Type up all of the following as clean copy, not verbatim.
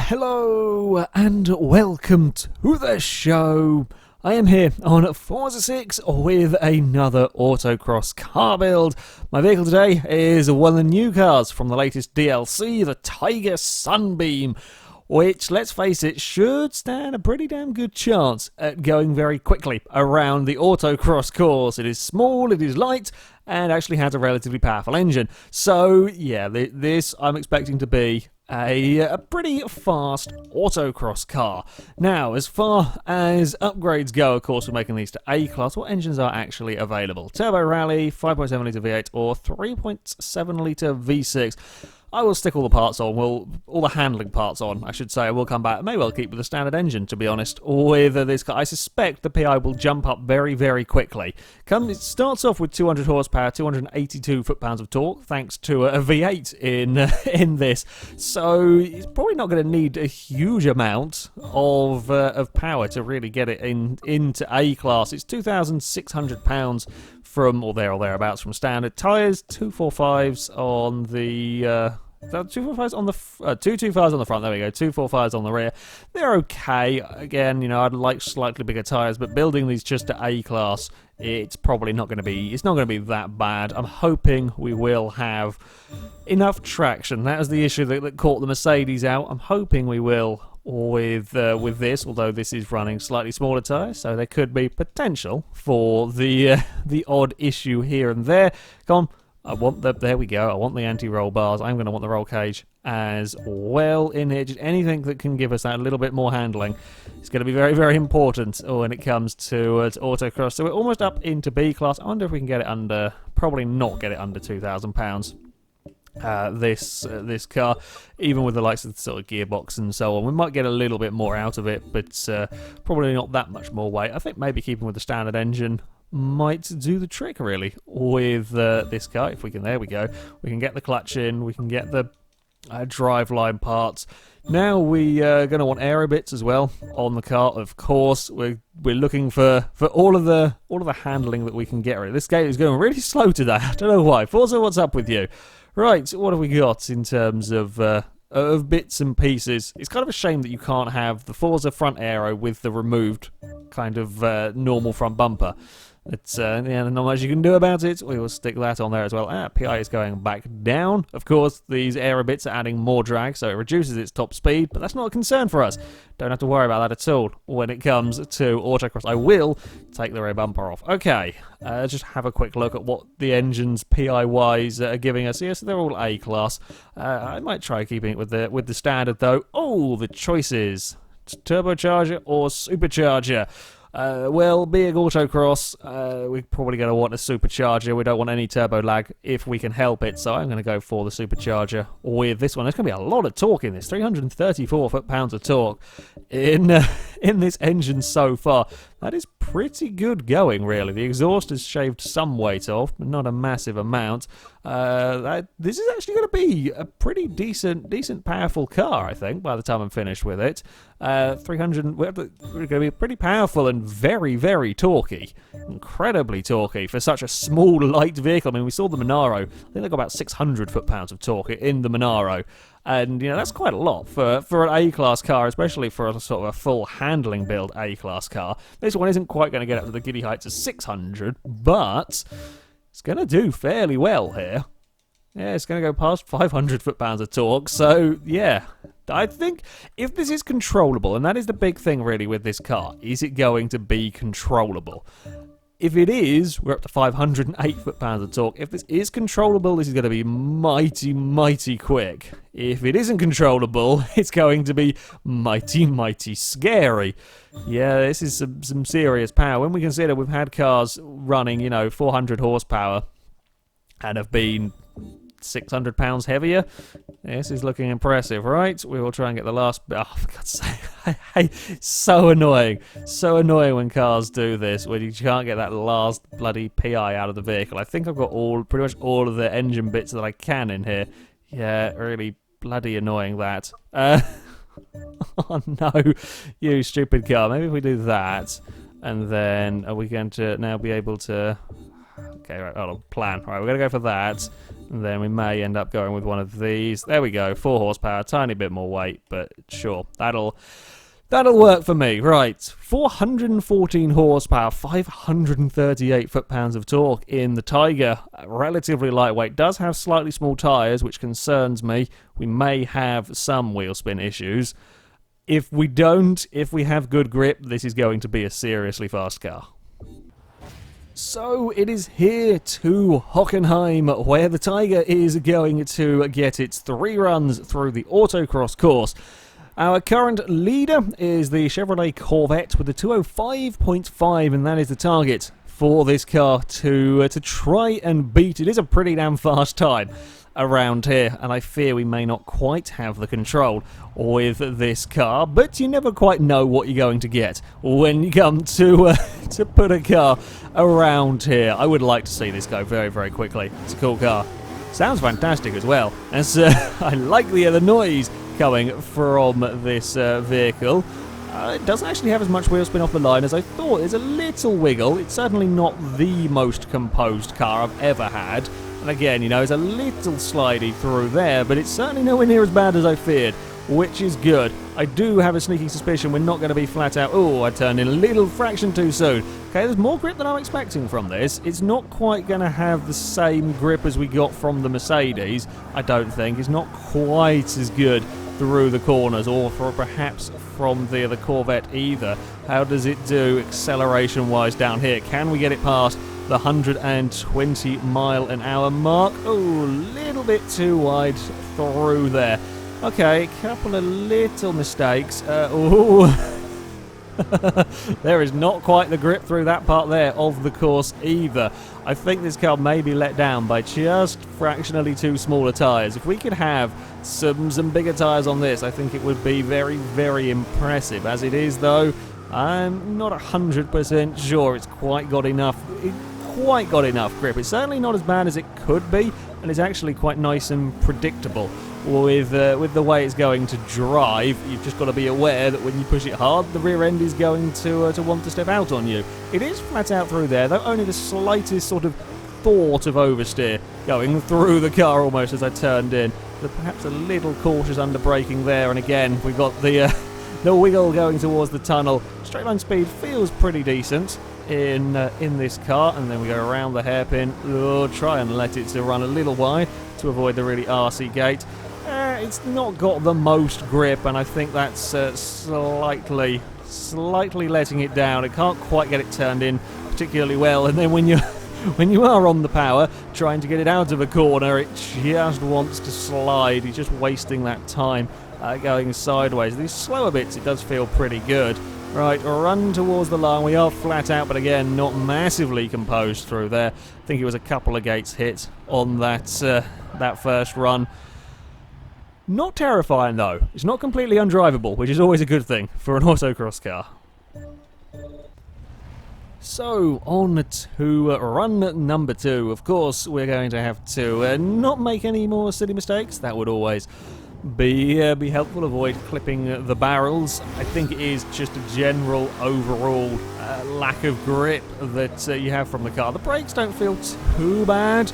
Hello and welcome to the show. I am here on Forza 6 with another Autocross car build. My vehicle today is one of the new cars from the latest DLC, the Tiger Sunbeam, which, let's face it, should stand a pretty damn good chance at going very quickly around the Autocross course. It is small, it is light, and actually has a relatively powerful engine. So, yeah, this I'm expecting to be a pretty fast autocross car. Now, as far as upgrades go, of course, we're making these to A-Class. What engines are actually available? Turbo Rally, 5.7 litre V8, or 3.7 litre V6. I will stick all the parts on, all the handling parts on, I should say. I will come back. Maybe I'll keep with the standard engine, to be honest, with this car. I suspect the PI will jump up very, very quickly. It starts off with 200 horsepower, 282 foot-pounds of torque, thanks to a V8 in this. So it's probably not going to need a huge amount of power to really get it into A-Class. It's 2,600 pounds from, or thereabouts, from standard tyres, 245s on the 245s on the 225s on the front. There we go. 245s on the rear. They're okay. Again, I'd like slightly bigger tyres, but building these just to A-Class, it's probably not going to be. It's not going to be that bad. I'm hoping we will have enough traction. That was the issue that caught the Mercedes out. I'm hoping we will with this, although this is running slightly smaller tyres, so there could be potential for the odd issue here and there. Come on, there we go. I want the anti-roll bars. I'm going to want the roll cage as well in here. Just anything that can give us that little bit more handling is going to be very, very important when it comes to autocross. So we're almost up into B-Class. I wonder if we can get it under, probably not get it under £2,000. This car, even with the likes of the sort of gearbox and so on, we might get a little bit more out of it, but probably not that much more weight. I think maybe keeping with the standard engine might do the trick, really, with this car. If we can, there we go. We can get the clutch in, we can get the driveline parts. Now we are going to want aero bits as well on the car. Of course, we're looking for all of the handling that we can get rid of. This game is going really slow today. I don't know why. Forza, what's up with you? Right, what have we got in terms of bits and pieces? It's kind of a shame that you can't have the Forza front aero with the removed kind of normal front bumper. It's not much you can do about it. We will stick that on there as well. PI is going back down. Of course, these aero bits are adding more drag, so it reduces its top speed, but that's not a concern for us. Don't have to worry about that at all when it comes to autocross. I will take the rear bumper off. Okay, just have a quick look at what the engines PI-wise are giving us here. So they're all A-Class. I might try keeping it with the standard, though. Oh, the choices. Turbocharger or supercharger? Well, being autocross, we're probably going to want a supercharger. We don't want any turbo lag if we can help it, so I'm going to go for the supercharger with this one. There's going to be a lot of torque in this, 334 foot-pounds of torque in this engine so far. That is pretty good going, really. The exhaust has shaved some weight off, but not a massive amount. This is actually going to be a pretty decent, powerful car, I think, by the time I'm finished with it. 300, we're going to be pretty powerful and very, very torquey. Incredibly torquey for such a small, light vehicle. I mean, we saw the Monaro. I think they got about 600 foot-pounds of torque in the Monaro. And, that's quite a lot for an A-Class car, especially for a sort of a full handling build A-Class car. This one isn't quite going to get up to the giddy heights of 600, but it's going to do fairly well here. Yeah, it's going to go past 500 foot-pounds of torque, so, yeah. I think if this is controllable, and that is the big thing, really, with this car, is it going to be controllable? If it is, we're up to 508 foot-pounds of torque. If this is controllable, this is going to be mighty, mighty quick. If it isn't controllable, it's going to be mighty, mighty scary. Yeah, this is some serious power. When we consider we've had cars running, 400 horsepower and have been 600 pounds heavier. This is looking impressive, right? We will try and get the last bit. Oh, for God's sake. So annoying. So annoying when cars do this, when you can't get that last bloody PI out of the vehicle. I think I've got pretty much all of the engine bits that I can in here. Yeah, really bloody annoying that. Oh no, you stupid car. Maybe if we do that, and then are we going to now be able to Okay, right, hold on, plan. Right, we're going to go for that. And then we may end up going with one of these. There we go, 4 horsepower, tiny bit more weight, but sure, that'll work for me. Right, 414 horsepower, 538 foot-pounds of torque in the Tiger. Relatively lightweight, does have slightly small tyres, which concerns me. We may have some wheel spin issues. If we don't, if we have good grip, this is going to be a seriously fast car. So it is here to Hockenheim, where the Tiger is going to get its 3 runs through the Autocross course. Our current leader is the Chevrolet Corvette with the 205.5, and that is the target for this car to try and beat. It is a pretty damn fast time around here, and I fear we may not quite have the control with this car, but you never quite know what you're going to get when you come to put a car around here. I would like to see this go very, very quickly. It's a cool car. Sounds fantastic as well. As I like the noise coming from this vehicle. It doesn't actually have as much wheel spin off the line as I thought. There's a little wiggle. It's certainly not the most composed car I've ever had. And again, you know, it's a little slidey through there, but it's certainly nowhere near as bad as I feared, which is good. I do have a sneaky suspicion we're not going to be flat out. Oh, I turned in a little fraction too soon. Okay, there's more grip than I'm expecting from this. It's not quite going to have the same grip as we got from the Mercedes, I don't think. It's not quite as good through the corners, or perhaps from the Corvette either. How does it do acceleration-wise down here? Can we get it past the 120 mile an hour mark? Oh, a little bit too wide through there. Okay, a couple of little mistakes. There is not quite the grip through that part there of the course either. I think this car may be let down by just fractionally too smaller tyres. If we could have some bigger tyres on this, I think it would be very, very impressive. As it is, though, I'm not 100% sure it's quite got enough grip. It's certainly not as bad as it could be, and it's actually quite nice and predictable. With the way it's going to drive, you've just got to be aware that when you push it hard, the rear end is going to want to step out on you. It is flat out through there, though only the slightest sort of thought of oversteer going through the car almost as I turned in. But perhaps a little cautious under braking there, and again we've got the wiggle going towards the tunnel. Straight line speed feels pretty decent in this car, and then we go around the hairpin. Try and let it to run a little wide to avoid the really arsey gate. It's not got the most grip, and I think that's slightly letting it down. It can't quite get it turned in particularly well, and then when you are on the power trying to get it out of a corner, it just wants to slide. You're just wasting that time going sideways. These slower bits, it does feel pretty good. Right, run towards the line. We are flat out, but again, not massively composed through there. I think it was a couple of gates hit on that first run. Not terrifying, though. It's not completely undrivable, which is always a good thing for an autocross car. So, on to run number 2. Of course, we're going to have to not make any more silly mistakes. That would always be helpful. Avoid clipping the barrels. I think it is just a general overall lack of grip that you have from the car. The brakes don't feel too bad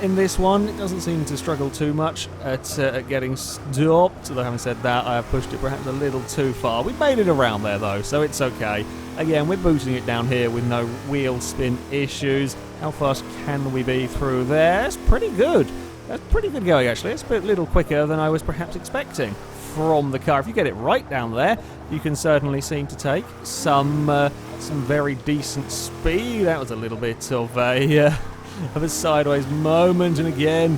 in this one. It doesn't seem to struggle too much at getting stopped. Although having said that, I have pushed it perhaps a little too far. We made it around there though, so it's okay. Again, we're booting it down here with no wheel spin issues. How fast can we be through there? It's pretty good. That's pretty good going, actually. It's a little quicker than I was perhaps expecting from the car. If you get it right down there, you can certainly seem to take some very decent speed. That was a little bit of a sideways moment, and again,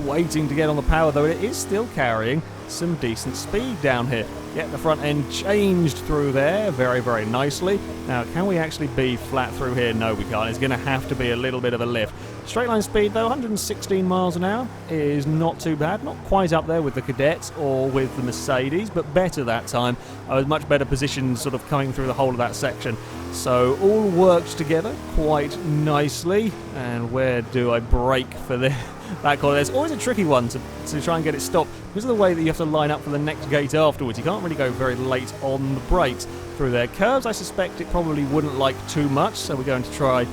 waiting to get on the power, though it is still carrying some decent speed down here. Get the front end changed through there very, very nicely. Now, can we actually be flat through here? No, we can't. It's going to have to be a little bit of a lift. Straight line speed, though, 116 miles an hour is not too bad. Not quite up there with the Cadets or with the Mercedes, but better that time. I was much better positioned sort of coming through the whole of that section. So all worked together quite nicely. And where do I brake for this? That corner. There's always a tricky one to try and get it stopped because of the way that you have to line up for the next gate afterwards. You can't really go very late on the brakes through there. Curves, I suspect it probably wouldn't like too much, so we're going to try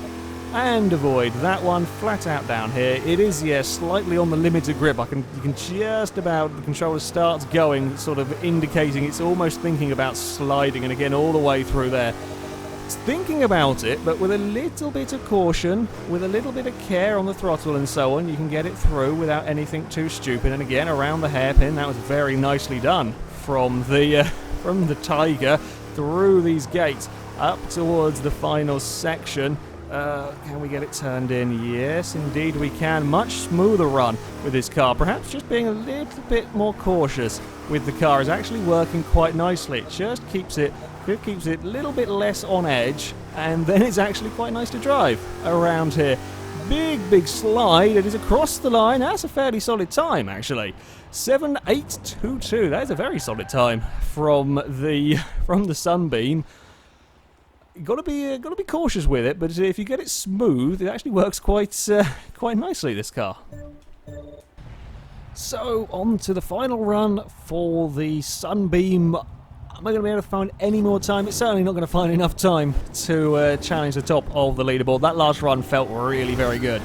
and avoid that one flat out down here. It is, yes, slightly on the limit of grip. You can just about, the controller starts going, sort of indicating it's almost thinking about sliding, and again all the way through there. It's thinking about it, but with a little bit of caution, with a little bit of care on the throttle and so on, you can get it through without anything too stupid. And again, around the hairpin, that was very nicely done from the Tiger through these gates up towards the final section. Can we get it turned in? Yes, indeed we can. Much smoother run with this car. Perhaps just being a little bit more cautious with the car is actually working quite nicely. It just keeps it a little bit less on edge, and then it's actually quite nice to drive around here. Big slide. It is across the line. That's a fairly solid time, actually. 7.822. That is a very solid time from the Sunbeam. You've got to be cautious with it, but if you get it smooth, it actually works quite nicely, this car. So, on to the final run for the Sunbeam. Am I going to be able to find any more time? It's certainly not going to find enough time to challenge the top of the leaderboard. That last run felt really very good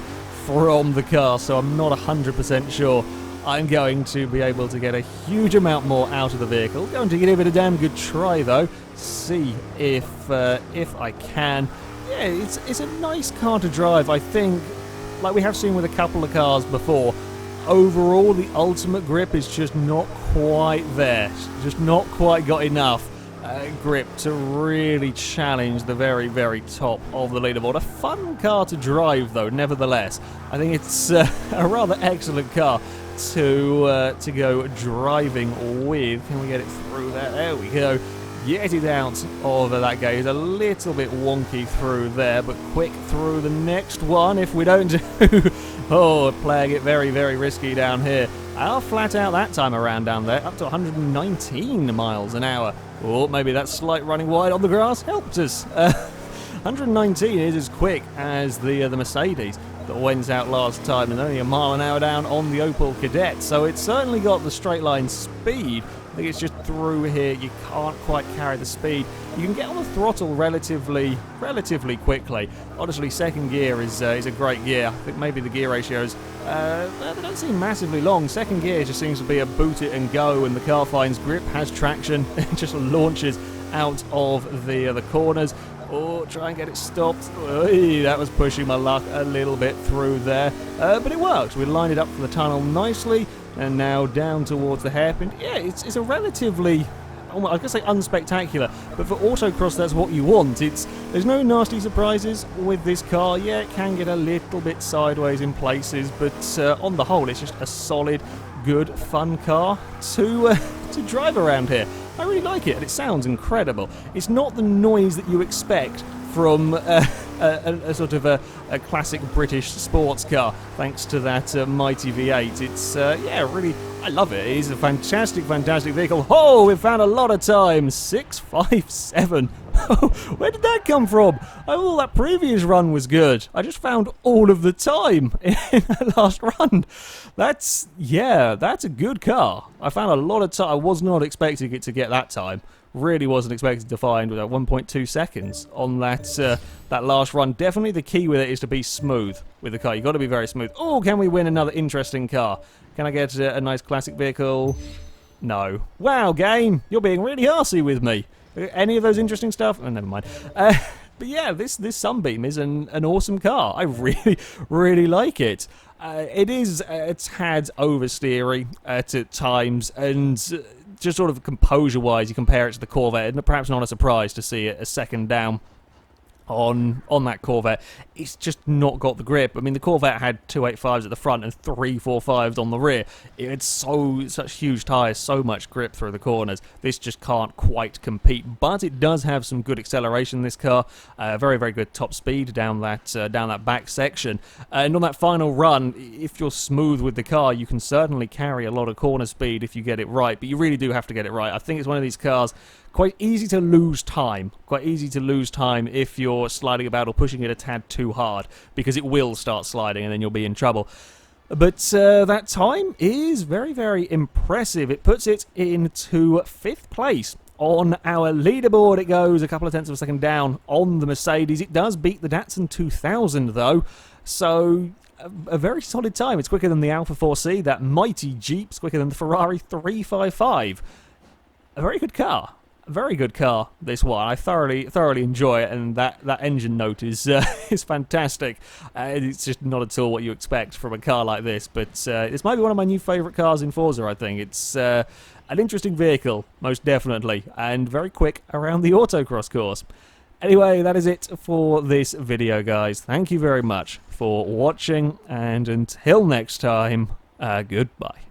from the car, so I'm not 100% sure I'm going to be able to get a huge amount more out of the vehicle. Going to give it a damn good try, though. See if I can. Yeah, it's a nice car to drive, I think. Like we have seen with a couple of cars before, overall the ultimate grip is just not quite there. Just not quite got enough grip to really challenge the very top of the leaderboard. A fun car to drive, though, nevertheless. I think it's a rather excellent car to go driving with. Can we get it through there? There we go. Get it out of that gate. It's a little bit wonky through there, but quick through the next one if we don't do. Oh, playing it very risky down here. I'll flat out that time around down there, up to 119 miles an hour. Oh, maybe that slight running wide on the grass helped us. 119 is as quick as the Mercedes that went out last time, and only a mile an hour down on the Opel Kadett. So it's certainly got the straight line speed. I think it's just through here you can't quite carry the speed. You can get on the throttle relatively quickly. Honestly, second gear is a great gear. I think maybe the gear ratios they don't seem massively long. Second gear just seems to be a boot it and go, and the car finds grip, has traction, and just launches out of the corners. Oh, try and get it stopped. Oy, that was pushing my luck a little bit through there. But it worked. We lined it up for the tunnel nicely. And now down towards the hairpin. Yeah, it's a relatively, I was going to say unspectacular, but for Autocross that's what you want. There's no nasty surprises with this car. Yeah, it can get a little bit sideways in places, but on the whole it's just a solid, good, fun car to drive around here. I really like it, and it sounds incredible. It's not the noise that you expect from a sort of a classic British sports car, thanks to that mighty V8. It's, yeah, really, I love it. It is a fantastic vehicle. Oh, we've found a lot of time. 657. Where did that come from? I thought that previous run was good. I just found all of the time in that last run. That's a good car. I found a lot of time. I was not expecting it to get that time. Really wasn't expected to find with 1.2 seconds on that last run. Definitely the key with it is to be smooth with the car. You've got to be very smooth. Oh, can we win another interesting car? Can I get a nice classic vehicle? No. Wow, game, you're being really arsey with me. Any of those interesting stuff? Oh, never mind. But yeah, this Sunbeam is an awesome car. I really like it. It is a tad oversteery at times, and just sort of composure-wise, you compare it to the Corvette, and perhaps not a surprise to see it a second down on that Corvette. It's just not got the grip. I mean, the Corvette had 285s at the front and 345s on the rear. It had such huge tyres, so much grip through the corners. This just can't quite compete, but it does have some good acceleration, this car. Very good top speed down that back section. And on that final run, if you're smooth with the car, you can certainly carry a lot of corner speed if you get it right, but you really do have to get it right. I think it's one of these cars quite easy to lose time. Quite easy to lose time if you're sliding about or pushing it a tad too hard, because it will start sliding and then you'll be in trouble. But that time is very impressive. It puts it into 5th place On our leaderboard it goes, a couple of tenths of a second down on the Mercedes. It does beat the Datsun 2000 though, so a very solid time. It's quicker than the Alfa 4C, that mighty Jeep. It's quicker than the Ferrari 355. A very good car. A very good car, this one. I thoroughly enjoy it, and that engine note is is fantastic. It's just not at all what you expect from a car like this, but this might be one of my new favourite cars in Forza, I think. It's an interesting vehicle, most definitely, and very quick around the autocross course. Anyway, that is it for this video, guys. Thank you very much for watching, and until next time, goodbye.